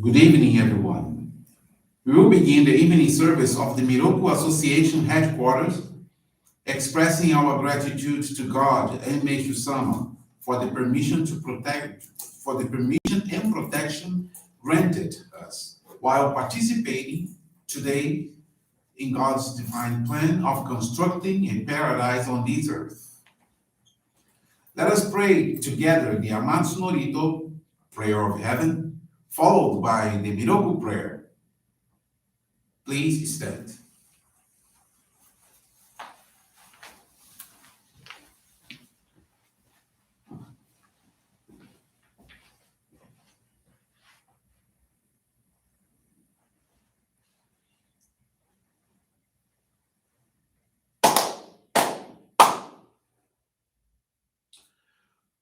Good evening, everyone. We will begin the evening service of the Miroku Association headquarters, expressing our gratitude to God and Meishu-sama for the permission to protect, for the permission and protection granted us while participating today in God's divine plan of constructing a paradise on this earth. Let us pray together the Amatsu-Norito, Prayer of Heaven, followed by the Miroku Prayer. Please stand.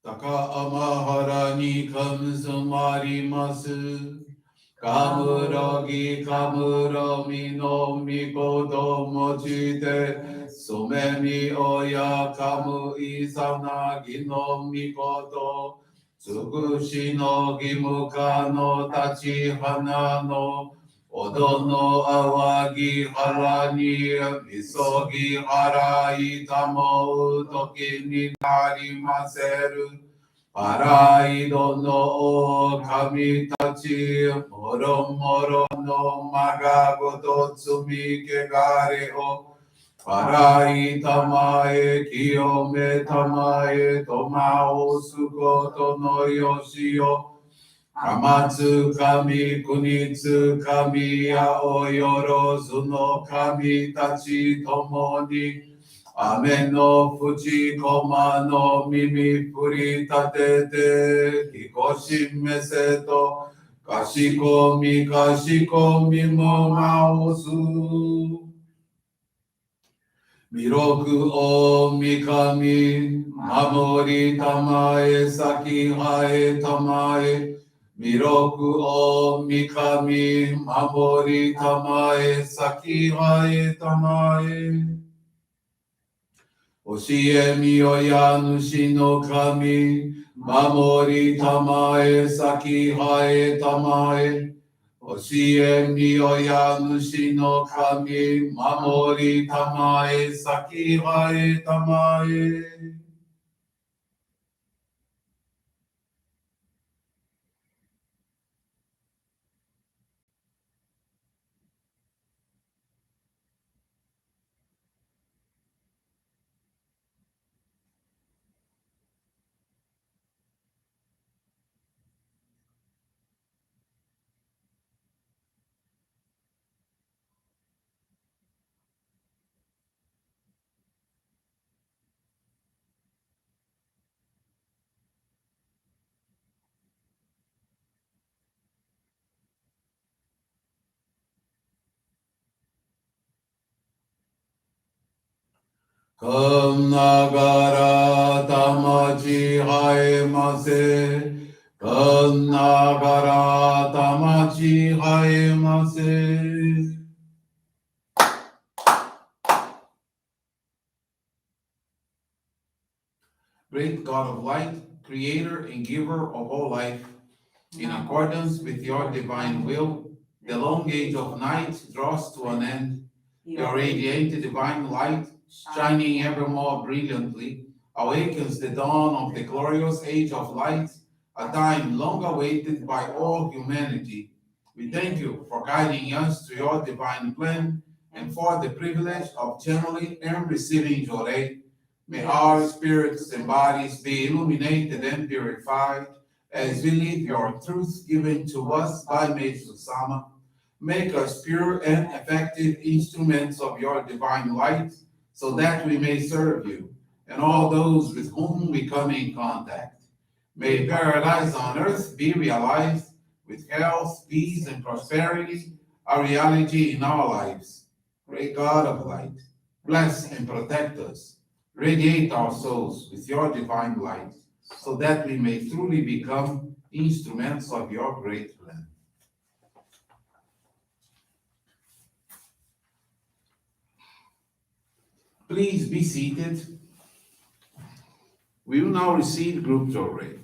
高天原にかむずまります。かむらぎかむらみのみこともちて、そめみおやかむいさなぎのみこと、つくしのぎむかの立ち花の、おどのあわぎはらにみそぎはらいたもうときになりませる。パライドの神たち、もろもろのまがごと積みけがれを、パライたまえ、清めたまえ、とまおすことのよしよ。天津神、国津神やおよろずの神たちともに、雨の淵駒の耳振り立てて、ひこしめせと、かしこみかしこみもまおす。弥勒おみかみ、守りたまえ、先はえたまえ。弥勒おみかみ、守りたまえ、先はえたまえ。教えみよや主の神、守りたまえ、先はえたまえ。教えみよや主の神、守りたまえ、先はえたまえ。かんながらたまちはえませ。かんながらたまちはえませ。Great God of light, creator and giver of all life, in accordance with your divine will, the long age of night draws to an end. Your radiant divine light, shining ever more brilliantly, awakens the dawn of the glorious age of light, a time long awaited by all humanity. We thank you for guiding us to your divine plan and for the privilege of channeling and receiving Johrei. May our spirits and bodies be illuminated and purified as we live your truth given to us by Meishu-sama. Make us pure and effective instruments of your divine light, so that we may serve you and all those with whom we come in contact. May paradise on earth be realized with health, peace, and prosperity, a reality in our lives. Great God of light, bless and protect us. Radiate our souls with your divine light, so that we may truly become instruments of your great plan. Please be seated. We will now receive group Johrei.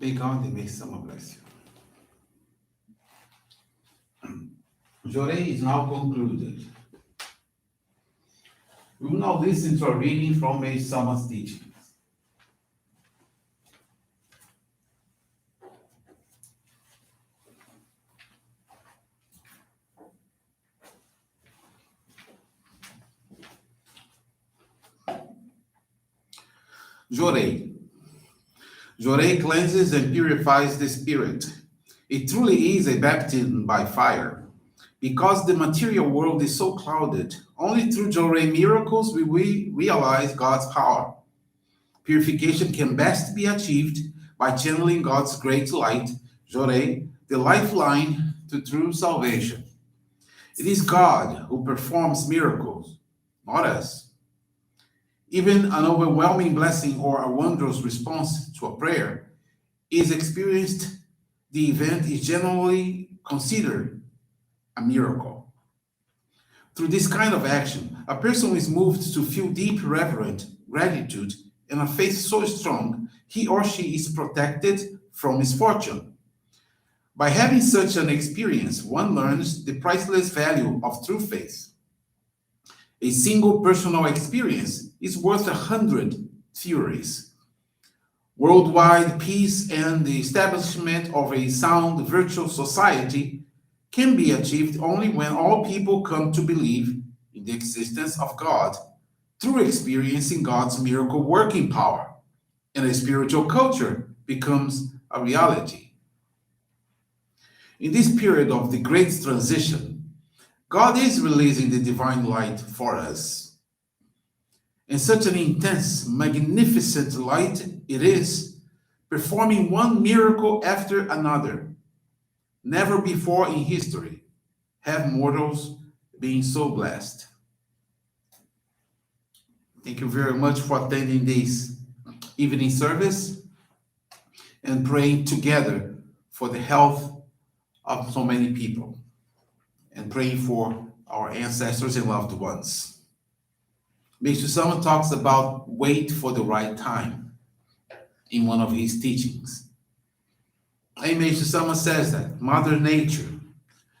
May God and Meishu-sama bless you. Johrei is now concluded. We will now listen to a reading from Meishu-sama's teachings. Johrei. Johrei cleanses and purifies the spirit. It truly is a baptism by fire. Because the material world is so clouded, only through Johrei miracles will we realize God's power. Purification can best be achieved by channeling God's great light, Johrei, the lifeline to true salvation. It is God who performs miracles, not us. Even an overwhelming blessing or a wondrous response to a prayer is experienced, the event is generally considered a miracle. Through this kind of action, a person is moved to feel deep reverent gratitude and a faith so strong he or she is protected from misfortune. By having such an experience, one learns the priceless value of true faith. A single personal experience is worth 100 theories. Worldwide peace and the establishment of a sound virtual society can be achieved only when all people come to believe in the existence of God through experiencing God's miracle working power, and a spiritual culture becomes a reality. In this period of the great transition, God is releasing the divine light for us. And such an intense, magnificent light it is, performing one miracle after another. Never before in history have mortals been so blessed. Thank you very much for attending this evening service and praying together for the health of so many people and praying for our ancestors and loved ones. Meishu-sama talks about wait for the right time in one of his teachings. And Meishu-sama says that Mother Nature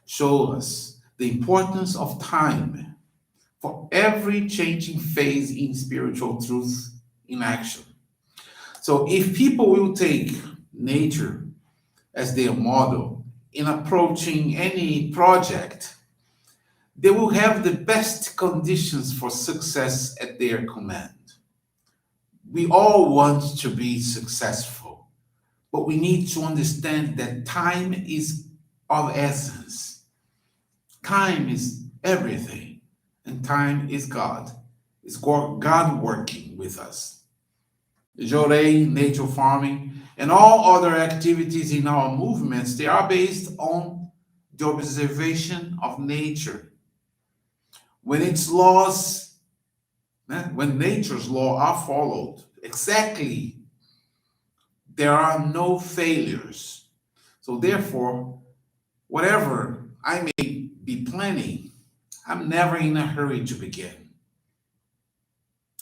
shows us the importance of time for every changing phase in spiritual truth in action. So if people will take nature as their model in approaching any project, they will have the best conditions for success at their command. We all want to be successful, but we need to understand that time is of essence. Time is everything, and time is God. It's God working with us. Johrei, nature farming, and all other activities in our movements, they are based on the observation of nature. When its laws, when nature's laws are followed exactly, there are no failures. So therefore, whatever I may be planning, I'm never in a hurry to begin.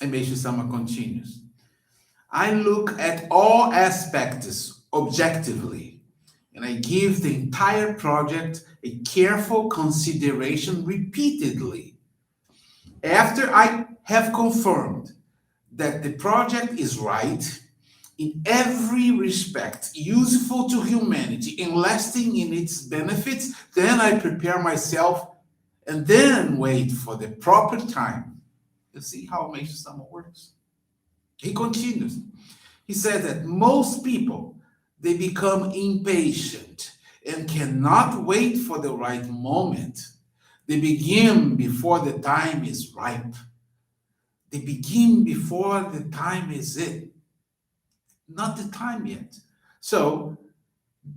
And Meishu-sama continues. I look at all aspects objectively, and I give the entire project a careful consideration repeatedly. After I have confirmed that the project is right, in every respect, useful to humanity and lasting in its benefits, then I prepare myself and then wait for the proper time. You see how Meishu-sama works? He continues. He says that most people, they become impatient and cannot wait for the right moment. They begin before the time is ripe. They begin before the time is it. Not the time yet. So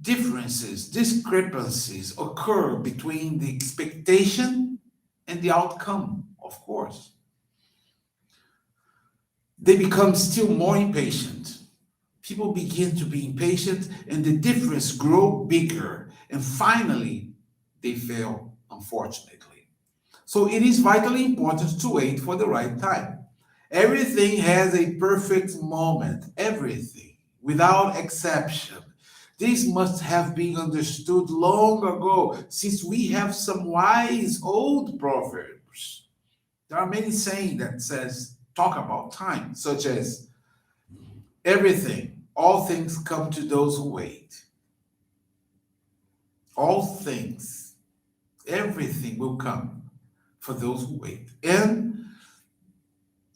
differences, discrepancies occur between the expectation and the outcome, of course. They become still more impatient. People begin to be impatient and the difference grow bigger. And finally, they fail, unfortunately. So it is vitally important to wait for the right time. Everything has a perfect moment, everything, without exception. This must have been understood long ago, since we have some wise old proverbs. There are many sayings that says talk about time, such as everything, all things come to those who wait. All things, everything will come for those who wait. And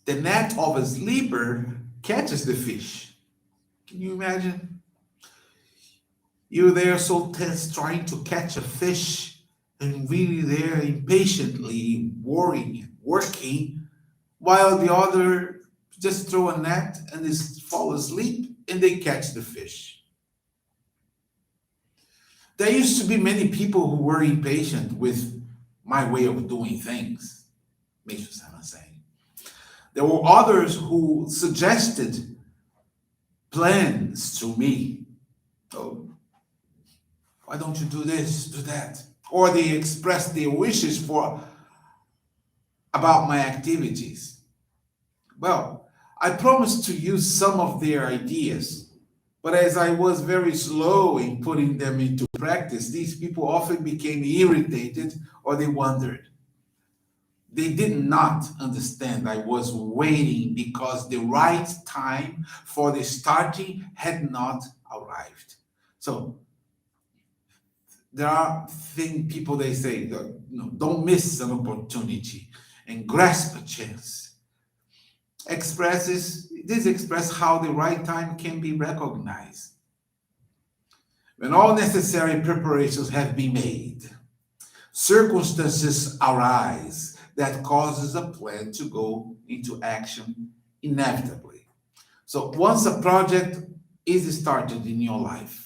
the net of a sleeper catches the fish. Can you imagine? You're there so tense trying to catch a fish and really there impatiently working, while the other just throw a net and is fall asleep and they catch the fish. There used to be many people who were impatient with my way of doing things, Meishu-sama saying. There were others who suggested plans to me. Oh, why don't you do this, do that? Or they expressed their wishes for about my activities. Well, I promised to use some of their ideas, but as I was very slow in putting them into practice, these people often became irritated or they wondered. They did not understand I was waiting because the right time for the starting had not arrived. So there are people they say, don't miss an opportunity and grasp a chance. This express how the right time can be recognized. When all necessary preparations have been made, circumstances arise that causes a plan to go into action inevitably. So once a project is started in your life,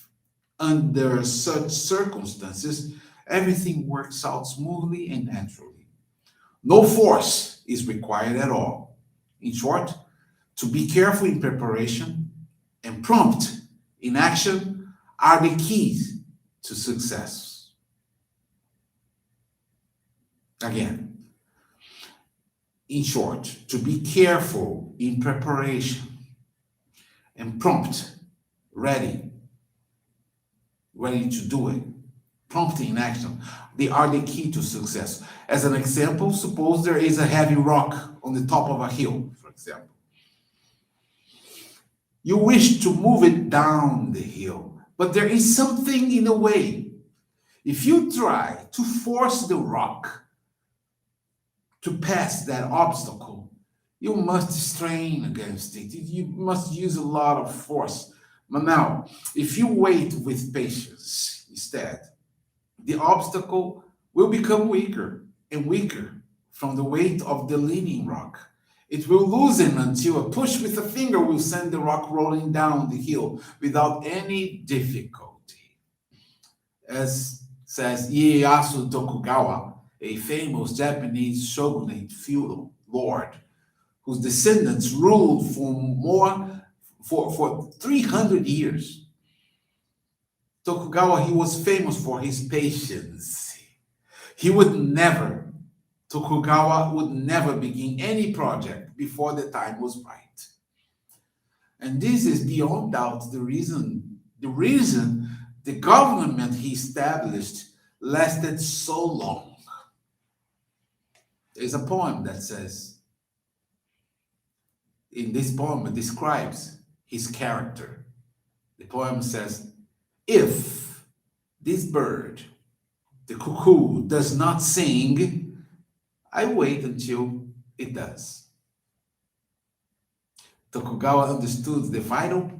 under such circumstances, everything works out smoothly and naturally. No force is required at all. In short, to be careful in preparation and prompt in action are the keys to success. Again, in short, to be careful in preparation and prompt, ready to do it, prompt in action, they are the key to success. As an example, suppose there is a heavy rock on the top of a hill, for example. You wish to move it down the hill, but there is something in the way. If you try to force the rock to pass that obstacle, you must strain against it. You must use a lot of force. But now, if you wait with patience instead, the obstacle will become weaker and weaker from the weight of the leaning rock. It will loosen until a push with a finger will send the rock rolling down the hill without any difficulty. As says Ieyasu Tokugawa, a famous Japanese shogunate feudal lord, whose descendants ruled for 300 years. Tokugawa, he was famous for his patience. Tokugawa would never begin any project before the time was right. And this is beyond doubt the reason the government he established lasted so long. There's a poem that says, in this poem, it describes his character. The poem says, if this bird, the cuckoo, does not sing, I wait until it does. Tokugawa understood the vital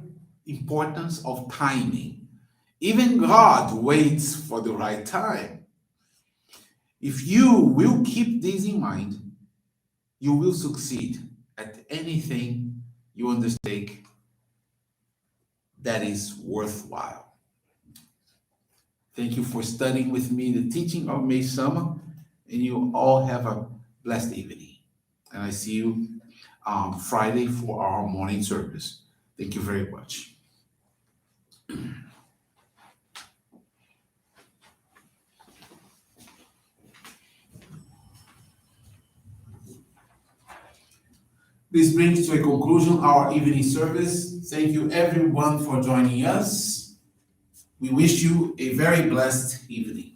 importance of timing. Even God waits for the right time. If you will keep this in mind, you will succeed at anything you undertake that is worthwhile. Thank you for studying with me the teaching of Meishu-sama, and you all have a blessed evening. And I see you Friday for our morning service. Thank you very much. This brings to a conclusion our evening service. Thank you everyone for joining us. We wish you a very blessed evening.